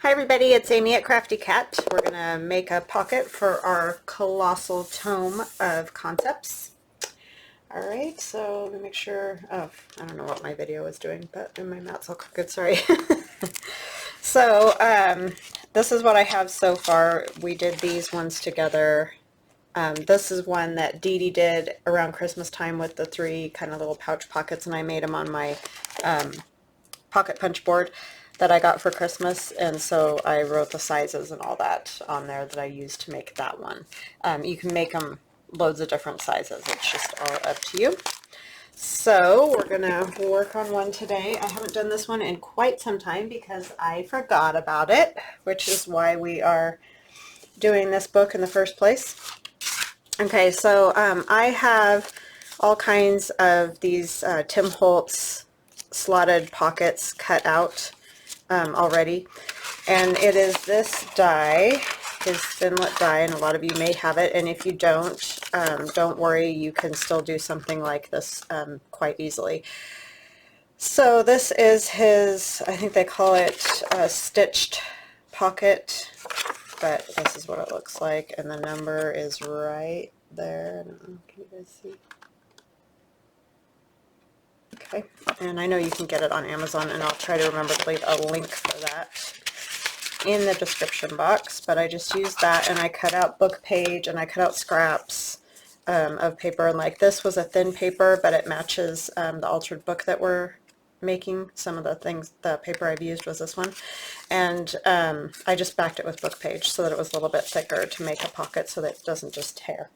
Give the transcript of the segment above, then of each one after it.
Hi everybody, it's Amy at Crafty Cat. We're going to make a pocket for our Colossal Tome of Concepts. Alright, so let me make sure, I don't know what my video was doing, but my mouth's all crooked, sorry. So, this is what I have so far. We did these ones together. This is one that Dee Dee did around Christmas time with the three kind of little pouch pockets, and I made them on my pocket punch board that I got for Christmas, and so I wrote the sizes and all that on there that I used to make that one. You can make them loads of different sizes. It's just all up to you. So we're gonna work on one today. I haven't done this one in quite some time because I forgot about it, which is why we are doing this book in the first place. Okay, so I have all kinds of these Tim Holtz slotted pockets cut out already, and it is this die, his Thinlit die, and a lot of you may have it, and if you don't worry, you can still do something like this quite easily. So this is his, I think they call it a stitched pocket, but this is what it looks like, and the number is right there. I don't know, can you guys see? Okay, and I know you can get it on Amazon, and I'll try to remember to leave a link for that in the description box, but I just used that, and I cut out book page, and I cut out scraps of paper, and like this was a thin paper, but it matches the altered book that we're making. Some of the things, the paper I've used was this one, and I just backed it with book page so that it was a little bit thicker to make a pocket so that it doesn't just tear.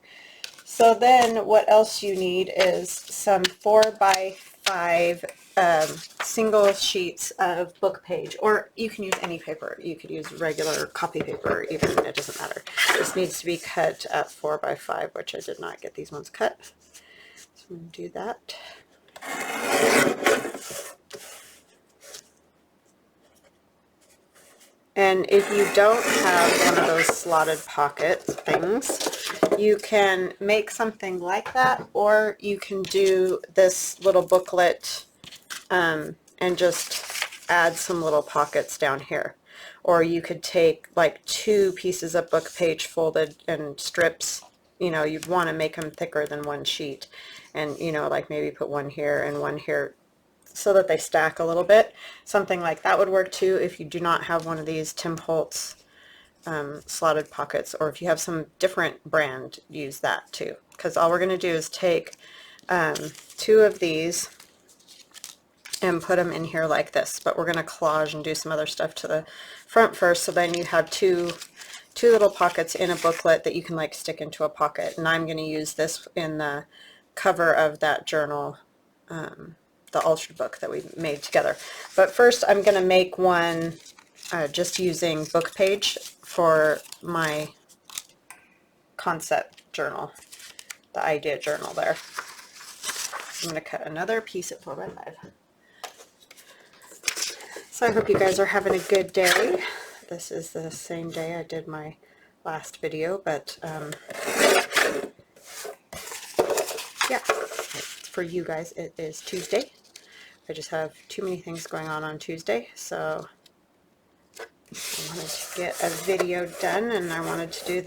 So then what else you need is some 4x5 single sheets of book page, or you can use any paper. You could use regular copy paper, even, it doesn't matter. This needs to be cut at 4x5, which I did not get these ones cut. So I'm going to do that. And if you don't have one of those slotted pocket things, you can make something like that, or you can do this little booklet and just add some little pockets down here. Or you could take like 2 pieces of book page folded in strips. You know, you'd want to make them thicker than one sheet, and you know, like maybe put one here and one here so that they stack a little bit. Something like that would work too if you do not have one of these Tim Holtz slotted pockets, or if you have some different brand, use that too, because all we're going to do is take 2 of these and put them in here like this, but we're going to collage and do some other stuff to the front first, so then you have two little pockets in a booklet that you can like stick into a pocket. And I'm going to use this in the cover of that journal, the altered book that we made together. But first I'm going to make one just using book page for my concept journal, the idea journal there. I'm going to cut another piece at 4x5. So I hope you guys are having a good day. This is the same day I did my last video, but yeah, for you guys it is Tuesday. I just have too many things going on Tuesday, so I wanted to get a video done, and I wanted to do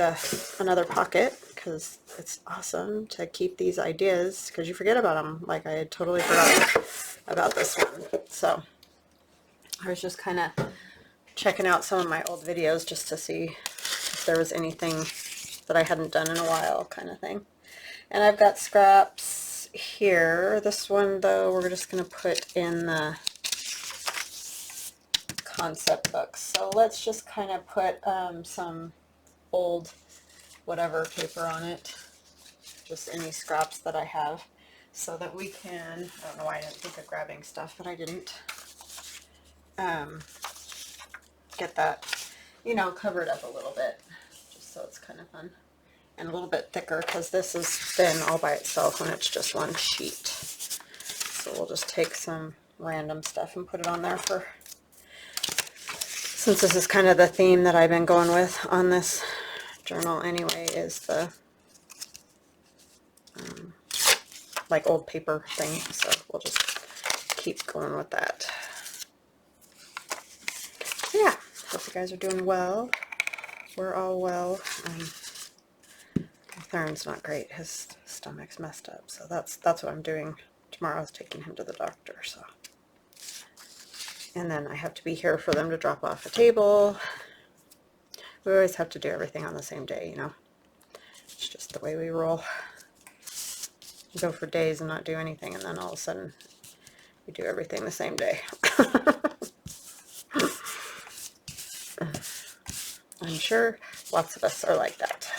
another pocket because it's awesome to keep these ideas, because you forget about them. Like, I had totally forgotten about this one. So I was just kind of checking out some of my old videos just to see if there was anything that I hadn't done in a while, kind of thing. And I've got scraps here. This one, though, we're just going to put in the concept books. So let's just kind of put some old whatever paper on it, just any scraps that I have, so that we can, I don't know why I didn't think of grabbing stuff, but I didn't, get that, you know, covered up a little bit, just so it's kind of fun. And a little bit thicker, because this is thin all by itself when it's just one sheet. So we'll just take some random stuff and put it on there, for since this is kind of the theme that I've been going with on this journal anyway, is the like old paper thing. So we'll just keep going with that. Yeah, hope you guys are doing well. We're all well. Theron's not great. His stomach's messed up, so that's what I'm doing tomorrow, is taking him to the doctor. So, and then I have to be here for them to drop off a table. We always have to do everything on the same day, you know. It's just the way we roll. We go for days and not do anything, and then all of a sudden we do everything the same day. I'm sure lots of us are like that.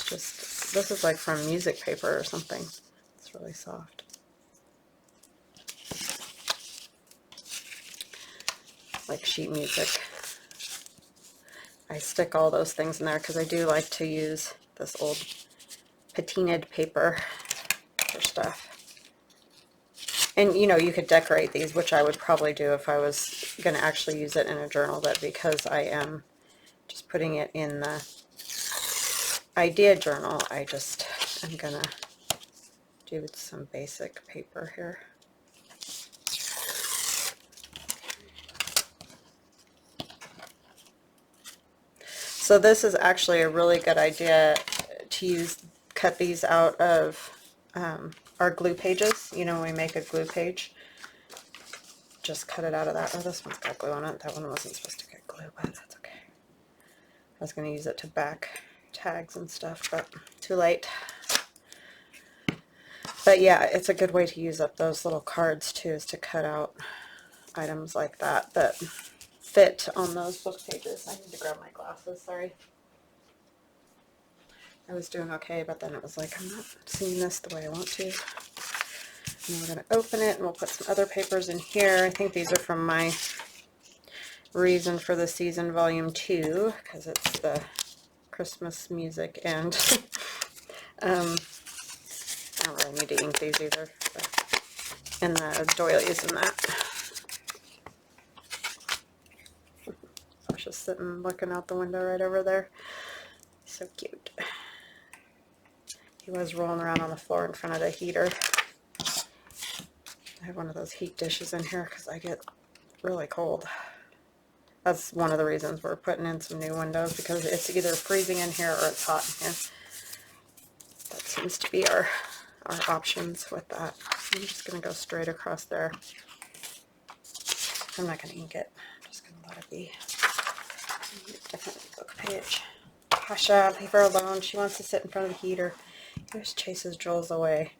This is like from music paper or something. It's really soft. Like sheet music. I stick all those things in there because I do like to use this old patinaed paper for stuff. And you know, you could decorate these, which I would probably do if I was going to actually use it in a journal, but because I am just putting it in the idea journal, I'm going to do some basic paper here. So this is actually a really good idea to cut these out of our glue pages. You know, when we make a glue page, just cut it out of that. Oh, this one's got glue on it. That one wasn't supposed to get glue, but that's okay. I was going to use it to back tags and stuff, but too late. But yeah, it's a good way to use up those little cards too, is to cut out items like that that fit on those book pages. I need to grab my glasses, sorry. I was doing okay, but then it was like, I'm not seeing this the way I want to. And we're going to open it, and we'll put some other papers in here. I think these are from my Reason for the Season Volume 2, because it's the Christmas music, and I don't really need to ink these either. And the doilies and that. I was just sitting looking out the window right over there. So cute. He was rolling around on the floor in front of the heater. I have one of those heat dishes in here because I get really cold. That's one of the reasons we're putting in some new windows, because it's either freezing in here or it's hot in here. That seems to be our options with that. I'm just going to go straight across there. I'm not going to ink it. I'm just going to let it be. Different book page. Pasha, leave her alone. She wants to sit in front of the heater. He always chases Jules away.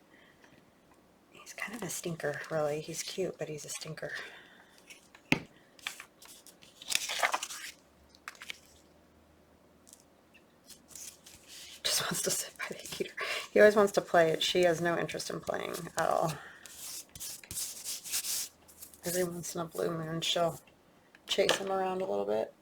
He's kind of a stinker, really. He's cute, but he's a stinker. Just wants to sit by the heater. He always wants to play it. She has no interest in playing at all. Every once in a blue moon, she'll chase him around a little bit.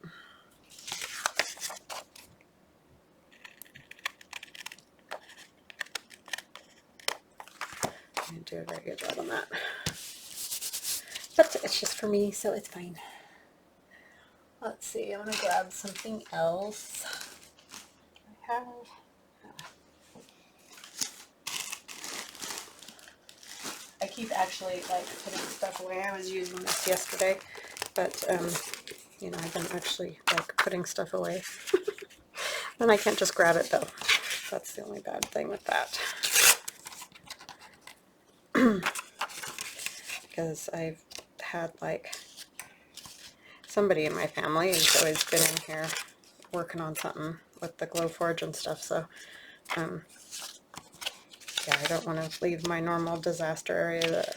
I didn't do a very good job on that. But it's just for me, so it's fine. Let's see, I'm going to grab something else. I have... I keep actually like putting stuff away. I was using this yesterday, but you know, I've been actually like putting stuff away. Then I can't just grab it though. That's the only bad thing with that. Because I've had like somebody in my family has always been in here working on something with the Glowforge and stuff, so yeah, I don't want to leave my normal disaster area that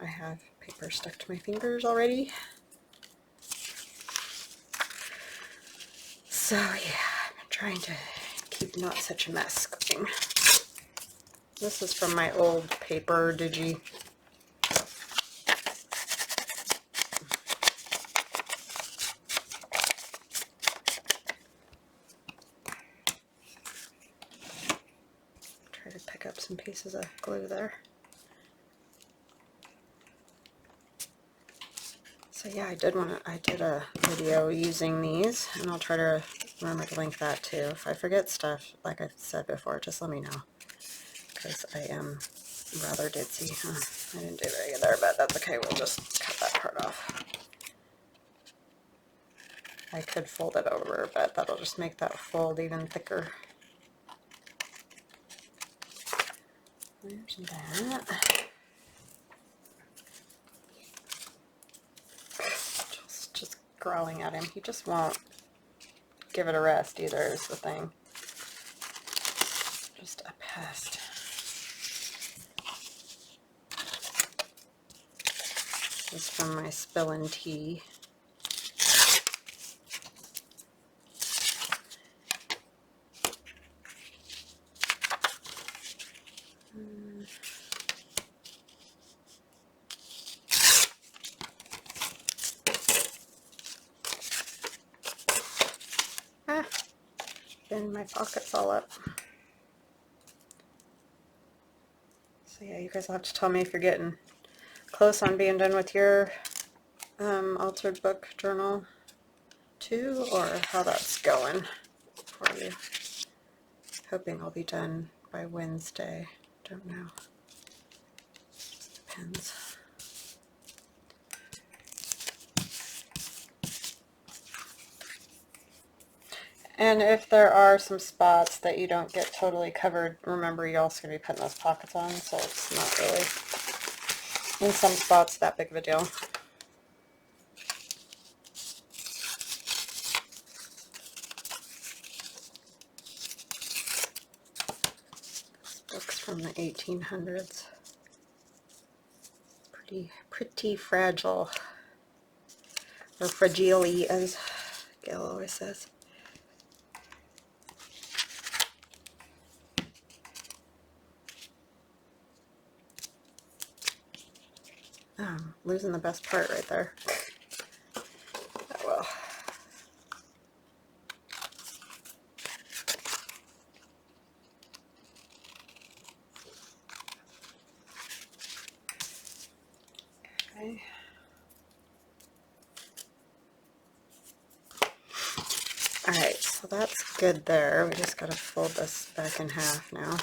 I have paper stuck to my fingers already. So yeah, I've been trying to keep not such a mess going. This is from my old paper digi. Try to pick up some pieces of glue there. So yeah, I did a video using these, and I'll try to remember to link that too. If I forget stuff, like I've said before, just let me know, because I am rather ditzy. I didn't do very good there, but that's okay. We'll just cut that part off. I could fold it over, but that'll just make that fold even thicker. There's that. Just growling at him. He just won't give it a rest either, is the thing. Just a pest. This is from my spillin' tea. And my pocket's all up. So yeah, you guys will have to tell me if you're getting close on being done with your altered book journal too, or how that's going for you. Hoping I'll be done by Wednesday. Don't know. Depends. And if there are some spots that you don't get totally covered, remember you're also going to be putting those pockets on, so it's not really, in some spots, that big of a deal. This book's from the 1800s. Pretty fragile, or fragile, as Gail always says. Losing the best part right there. Oh well. Okay. Alright, so that's good there. We just got to fold this back in half now.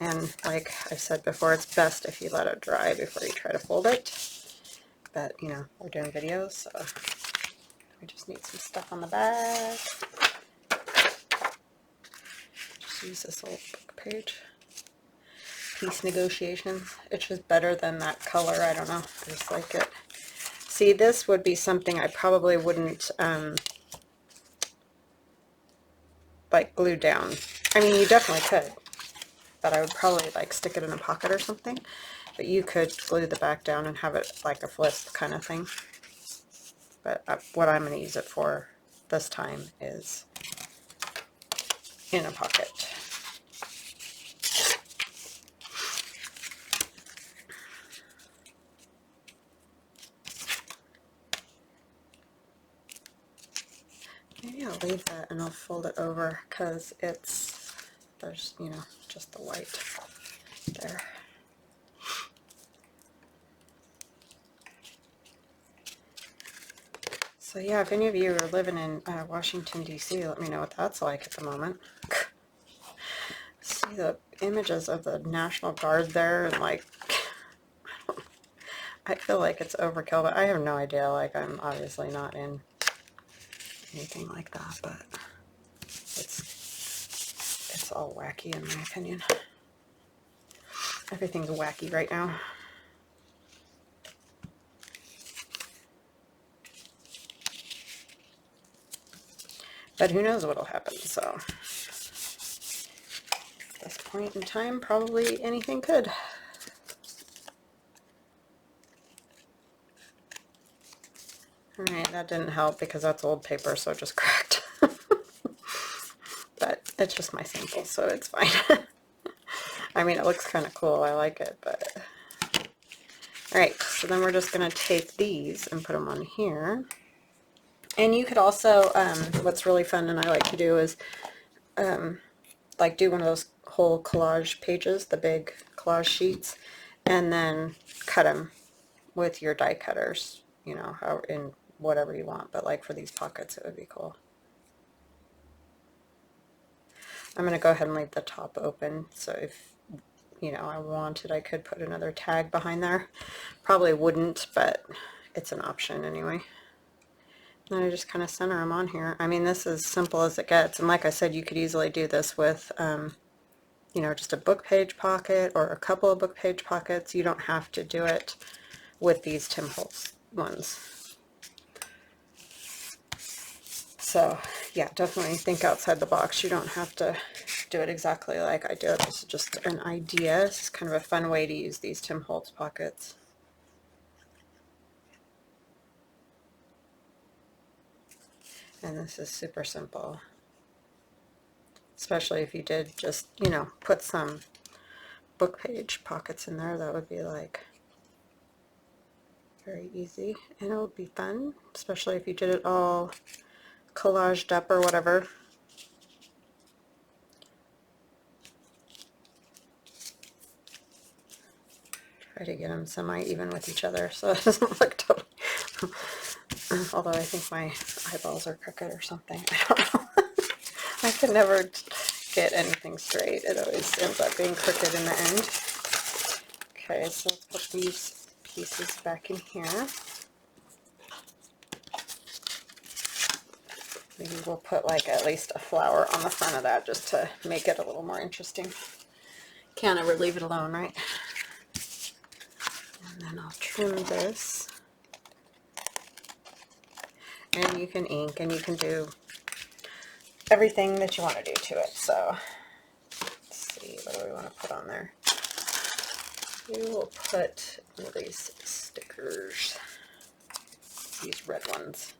And like I said before, it's best if you let it dry before you try to fold it. But, you know, we're doing videos, so we just need some stuff on the back. Just use this old book page. Peace Negotiations. It's just better than that color. I don't know. I just like it. See, this would be something I probably wouldn't like glue down. I mean, you definitely could, but I would probably like stick it in a pocket or something. But you could glue the back down and have it like a flip kind of thing. But what I'm going to use it for this time is in a pocket. Maybe I'll leave that and I'll fold it over because there's, you know, just the white there. So yeah, if any of you are living in Washington, D.C., let me know what that's like at the moment. See the images of the National Guard there, and like, I feel like it's overkill, but I have no idea. Like, I'm obviously not in anything like that, but it's all wacky in my opinion. Everything's wacky right now. But who knows what'll happen, so at this point in time, probably anything could. Alright, that didn't help because that's old paper, so it just cracked. But it's just my sample, so it's fine. I mean, it looks kind of cool. I like it, but... Alright, so then we're just going to take these and put them on here. And you could also, what's really fun and I like to do is, like do one of those whole collage pages, the big collage sheets, and then cut them with your die cutters, you know, how in whatever you want, but like for these pockets it would be cool. I'm going to go ahead and leave the top open, so if, you know, I wanted, I could put another tag behind there. Probably wouldn't, but it's an option anyway. And I just kind of center them on here. I mean, this is simple as it gets. And like I said, you could easily do this with, you know, just a book page pocket or a couple of book page pockets. You don't have to do it with these Tim Holtz ones. So yeah, definitely think outside the box. You don't have to do it exactly like I do it. This is just an idea. This is kind of a fun way to use these Tim Holtz pockets. And this is super simple, especially if you did just, you know, put some book page pockets in there. That would be like very easy, and it would be fun, especially if you did it all collaged up or whatever. Try to get them semi-even with each other so it doesn't look totally although I think my eyeballs are crooked or something. I don't know. I can never get anything straight. It always ends up being crooked in the end. Okay, so let's put these pieces back in here. Maybe we'll put like at least a flower on the front of that just to make it a little more interesting. Can't ever leave it alone, right? And then I'll trim this. And you can ink and you can do everything that you want to do to it. So let's see, what do we want to put on there? We will put one of these stickers, these red ones.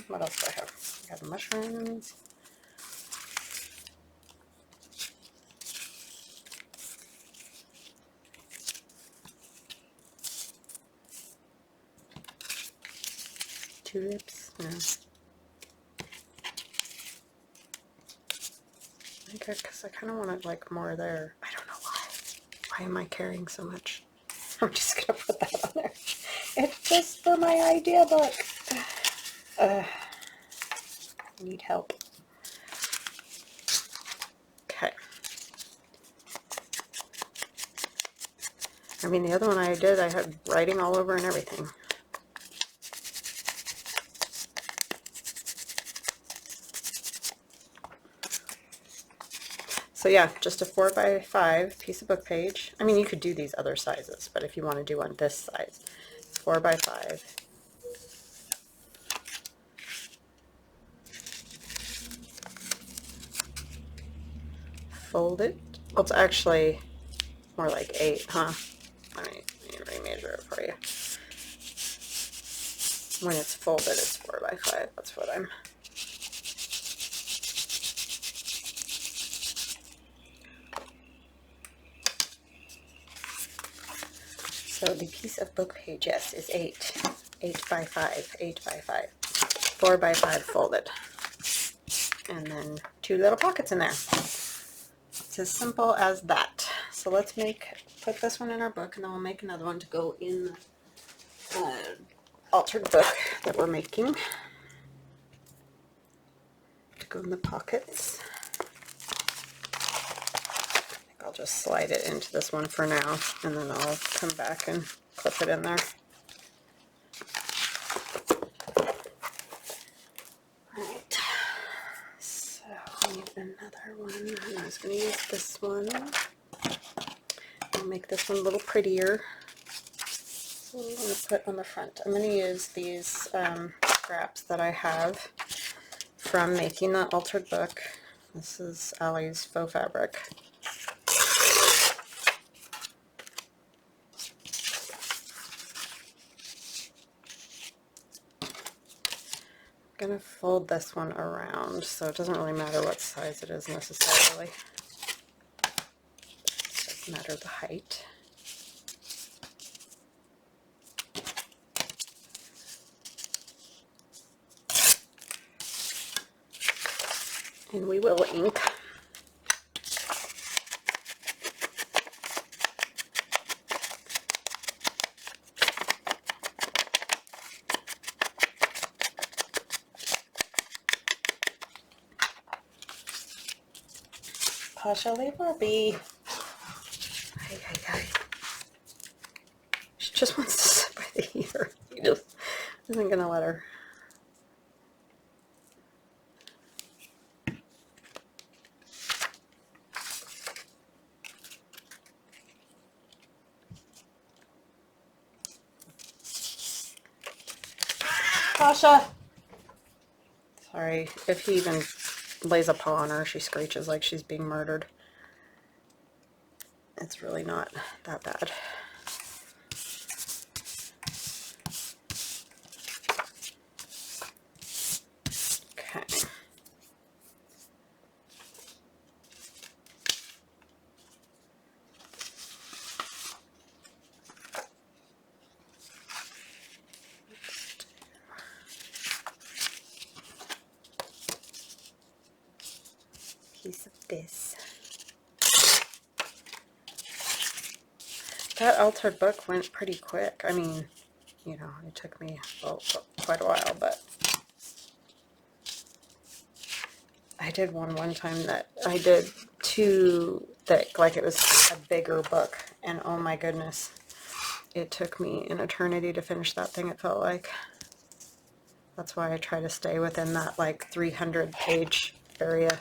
What else do I have? I have mushrooms. Tulips. No. Because I kind of wanted like more there. I don't know why. Why am I carrying so much? I'm just gonna put that on there. It's just for my idea book. I need help. Okay. I mean, the other one I did, I had writing all over and everything. So yeah, just a 4x5 piece of book page. I mean, you could do these other sizes, but if you want to do one this size, 4x5. Fold it. Well, it's actually more like 8, huh? Let me remeasure it for you. When it's folded, it's 4x5. That's what I'm. So the piece of book page, yes, is 8x5, 8x5, 4x5 folded, and then 2 little pockets in there. It's as simple as that. So let's put this one in our book, and then we'll make another one to go in the altered book that we're making, to go in the pockets. I'll just slide it into this one for now, and then I'll come back and clip it in there. Alright, so I need another one, and I was going to use this one. I'll make this one a little prettier. So I'm going to put on the front. I'm going to use these scraps that I have from making the altered book. This is Allie's faux fabric. I'm going to fold this one around, so it doesn't really matter what size it is necessarily. It doesn't matter the height. And we will ink. Pasha, leave her be. Hey. She just wants to sit by the heater. He just isn't gonna let her. Tasha! Sorry, if he even lays a paw on her, she screeches like she's being murdered. It's really not that bad. Okay. Piece of this. That altered book went pretty quick. I mean, you know, it took me quite a while, but I did one time that I did too thick, like it was a bigger book, and oh my goodness, it took me an eternity to finish that thing, it felt like. That's why I try to stay within that like 300 page area.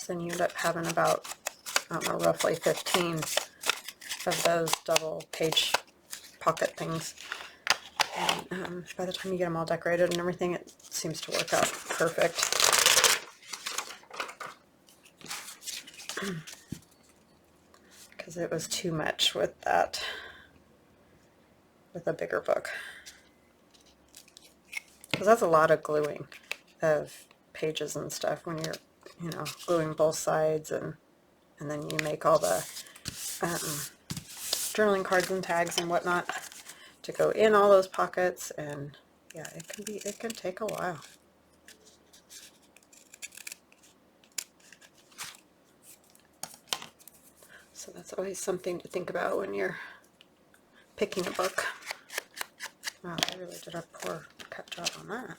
Then you end up having about, I don't know, roughly 15 of those double page pocket things. And by the time you get them all decorated and everything, it seems to work out perfect. Because it was too much with that, with a bigger book. Because that's a lot of gluing of pages and stuff when you're, you know, gluing both sides, and then you make all the journaling cards and tags and whatnot to go in all those pockets, and yeah, it can take a while. So that's always something to think about when you're picking a book. Wow, I really did a poor cut job on that.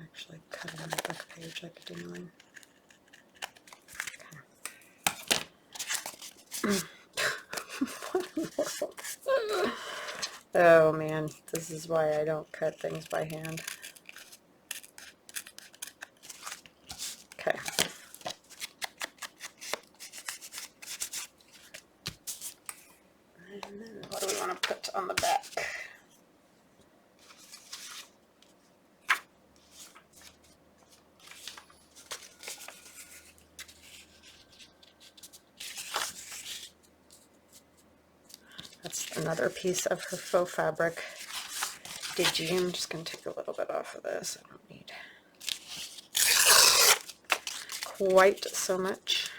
Actually cut it on the book page like a dingling. Okay. What in the world? Oh man, this is why I don't cut things by hand. Okay. And then what do we want to put on the back? That's another piece of her faux fabric. Digi. I'm just going to take a little bit off of this. I don't need quite so much.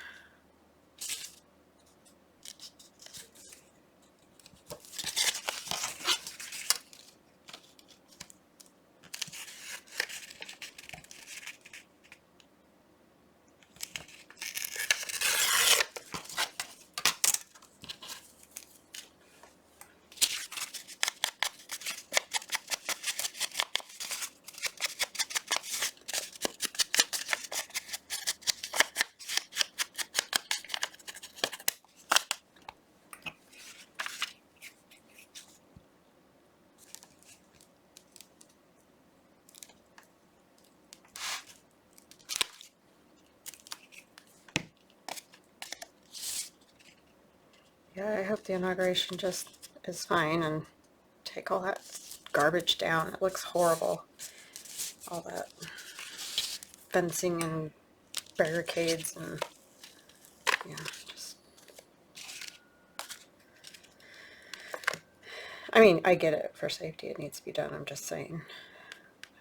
Yeah, I hope the inauguration just is fine and take all that garbage down. It looks horrible. All that fencing and barricades and yeah, just. I mean, I get it for safety. It needs to be done. I'm just saying.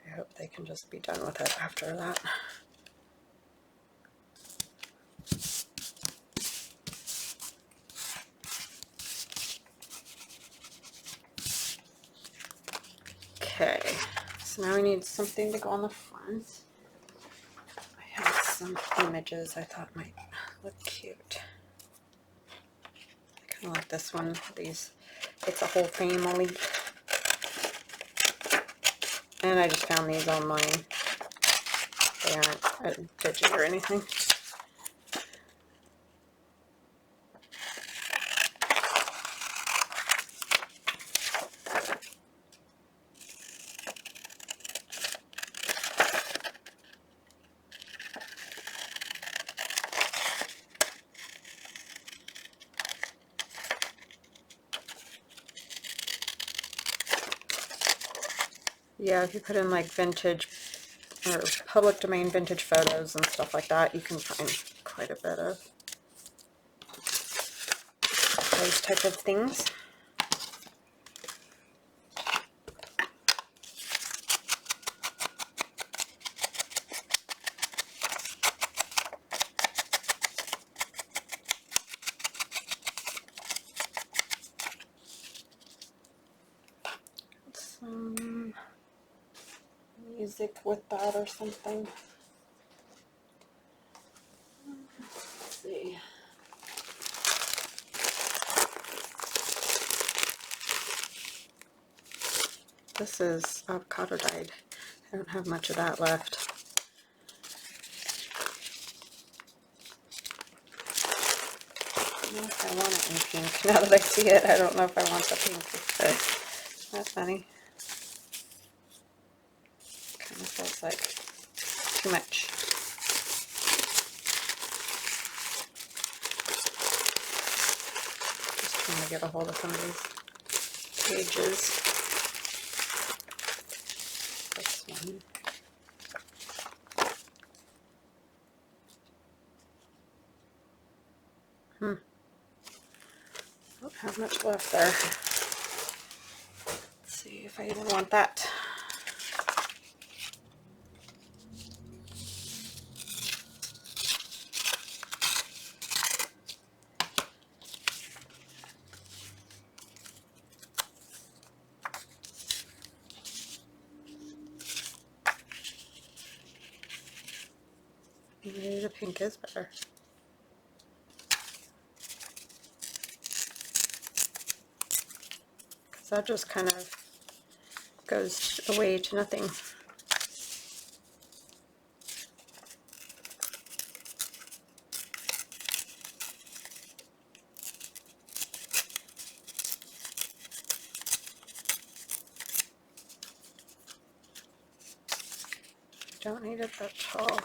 I hope they can just be done with it after that. Okay, so now we need something to go on the front. I have some images I thought might look cute. I kind of like this one. These, it's a whole family. And I just found these online. They aren't digi or anything. Yeah, if you put in like vintage or public domain vintage photos and stuff like that, you can find quite a bit of those type of things. Some music with that or something. Let's see. This is avocado dyed. I don't have much of that left. I don't know if I want it in pink. Now that I see it, I don't know if I want the pink. Isn't that funny? Kind of feels like too much. Just trying to get a hold of some of these pages. This one. Don't have much left there. Let's see if I even want that. Maybe the pink is better. Because that just kind of goes away to nothing. Don't need it that tall.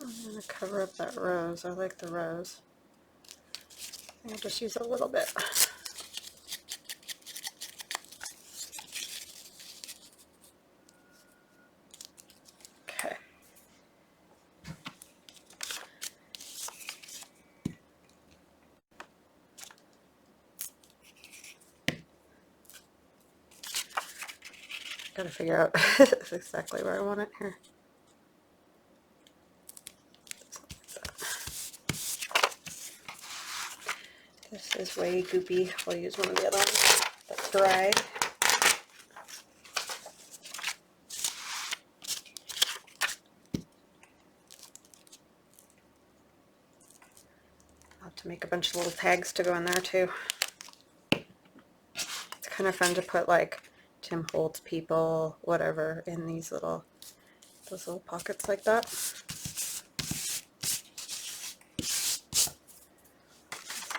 I'm going to cover up that rose. I like the rose. I'll just use a little bit. Okay. Got to figure out exactly where I want it here. This is way goopy. We'll use one of the other ones that's dried. I'll have to make a bunch of little tags to go in there too. It's kind of fun to put like Tim Holtz people, whatever, in these little, those little pockets like that. Let's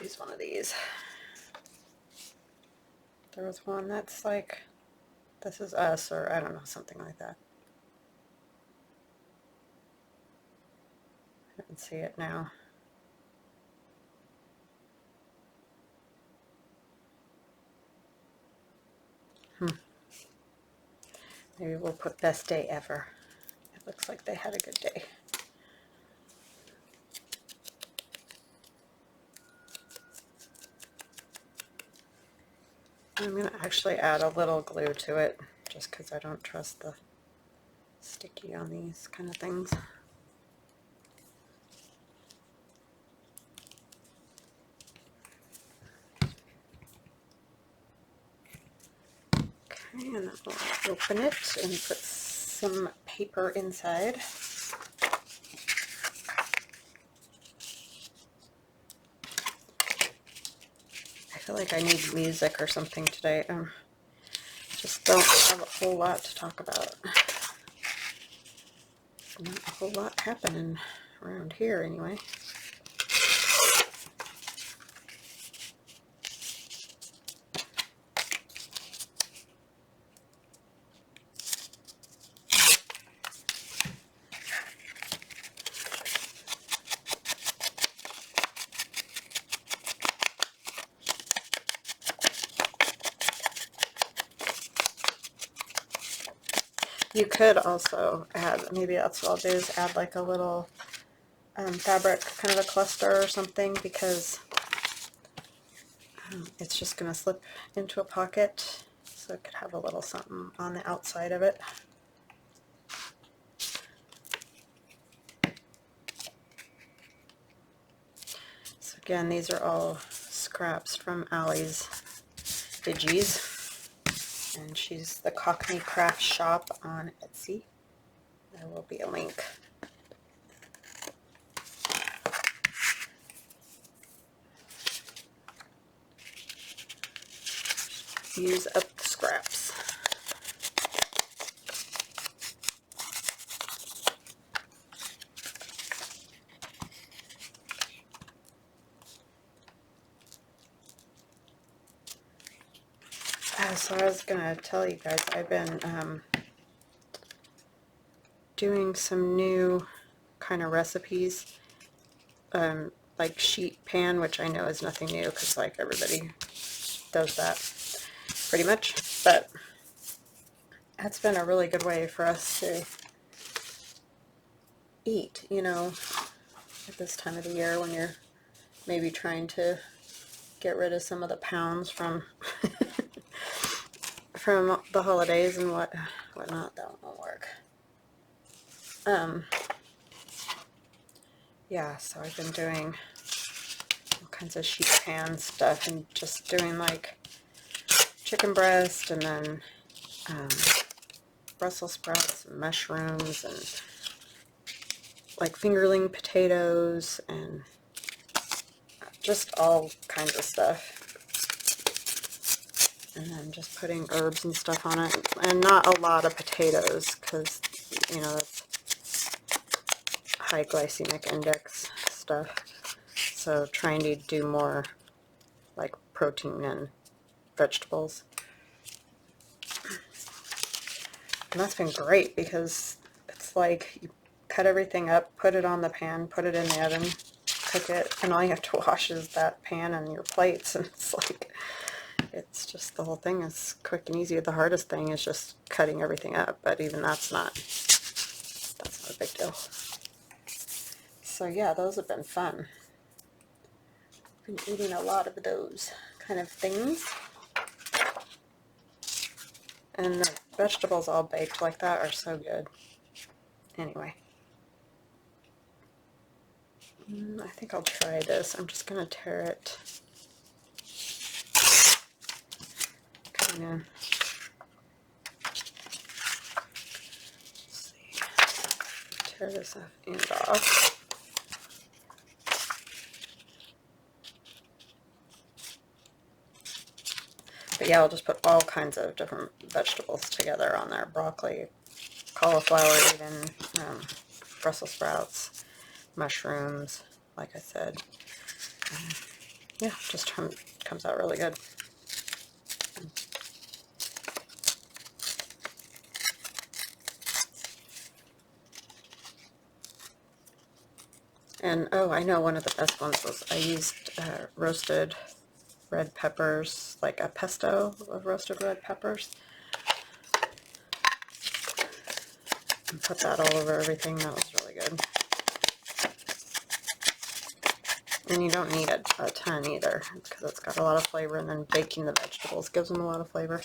use one of these. There was one that's like, this is us, or I don't know, something like that. I can see it now. Maybe we'll put best day ever. It looks like they had a good day. I'm going to actually add a little glue to it just because I don't trust the sticky on these kind of things. And then we'll open it and put some paper inside. I feel like I need music or something today. Just don't have a whole lot to talk about. Not a whole lot happening around here anyway. You could also add, maybe that's what I'll do, is add like a little fabric, kind of a cluster or something, because it's just going to slip into a pocket, so it could have a little something on the outside of it. So again, these are all scraps from Allie's Digis. And she's the Cockney Craft Shop on Etsy. There will be a link. Use up the scraps. So I was going to tell you guys, I've been doing some new kind of recipes, like sheet pan, which I know is nothing new because like everybody does that pretty much, but that's been a really good way for us to eat, you know, at this time of the year when you're maybe trying to get rid of some of the pounds from from the holidays and whatnot. That won't work. Yeah, so I've been doing all kinds of sheet pan stuff and just doing like chicken breast and then Brussels sprouts and mushrooms and like fingerling potatoes and just all kinds of stuff. And then just putting herbs and stuff on it, and not a lot of potatoes because, you know, that's high glycemic index stuff. So trying to do more like protein and vegetables. And that's been great because it's like you cut everything up, put it on the pan, put it in the oven, cook it, and all you have to wash is that pan and your plates, and it's like, it's just, the whole thing is quick and easy. The hardest thing is just cutting everything up, but even that's not a big deal. So yeah, those have been fun. Been eating a lot of those kind of things. And the vegetables all baked like that are so good. Anyway. I think I'll try this. I'm just going to tear it. Kind of. Let's see. Tear this end off. But yeah, I'll just put all kinds of different vegetables together on there. Broccoli, cauliflower even, Brussels sprouts, mushrooms, like I said. Yeah, just comes out really good. And oh, I know one of the best ones was I used roasted red peppers, like a pesto of roasted red peppers. And put that all over everything. That was really good. And you don't need a ton either because it's got a lot of flavor, and then baking the vegetables gives them a lot of flavor.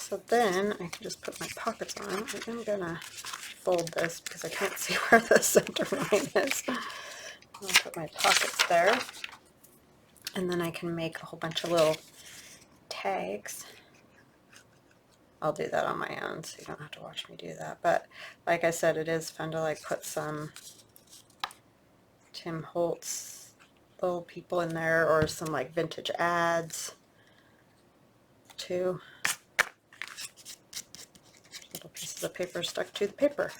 So then I can just put my pockets on. I'm gonna fold this because I can't see where the center line is. I'll put my pockets there, and then I can make a whole bunch of little tags. I'll do that on my own, so you don't have to watch me do that. But like I said, it is fun to like put some Tim Holtz little people in there, or some like vintage ads too. Little pieces of paper stuck to the paper.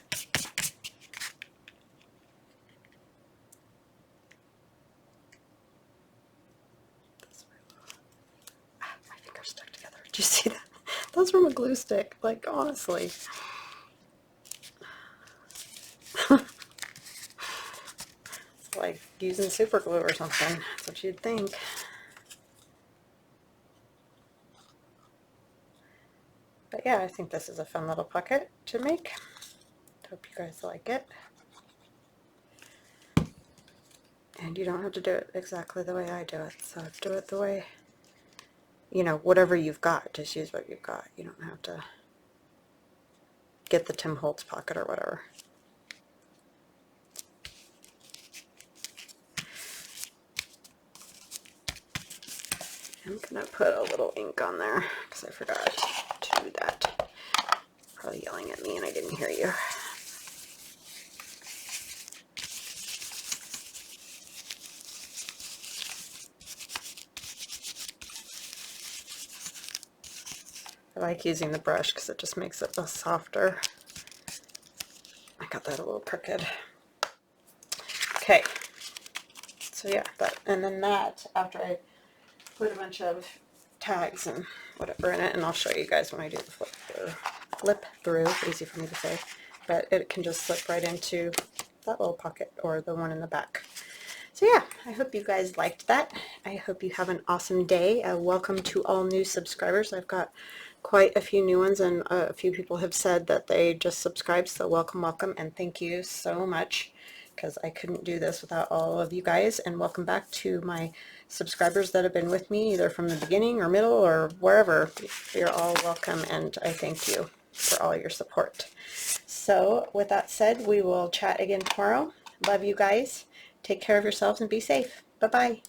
My fingers stuck together. Did you see that? That's from a glue stick. Like, honestly. It's like using super glue or something. That's what you'd think. But yeah, I think this is a fun little pocket to make. Hope you guys like it. And you don't have to do it exactly the way I do it. So do it the way, you know, whatever you've got. Just use what you've got. You don't have to get the Tim Holtz pocket or whatever. I'm going to put a little ink on there because I forgot to do that. Probably yelling at me and I didn't hear you. I like using the brush because it just makes it softer. I got that a little crooked. Okay, so yeah, that, and then that, after I put a bunch of tags and whatever in it, and I'll show you guys when I do the flip through, easy for me to say, but it can just slip right into that little pocket or the one in the back. So yeah, I hope you guys liked that. I hope you have an awesome day. Welcome to all new subscribers. I've got quite a few new ones, and a few people have said that they just subscribed, so welcome, welcome, and thank you so much, because I couldn't do this without all of you guys. And welcome back to my subscribers that have been with me either from the beginning or middle or wherever. You're all welcome, and I thank you for all your support. So with that said, we will chat again tomorrow. Love you guys. Take care of yourselves and be safe. Bye-bye.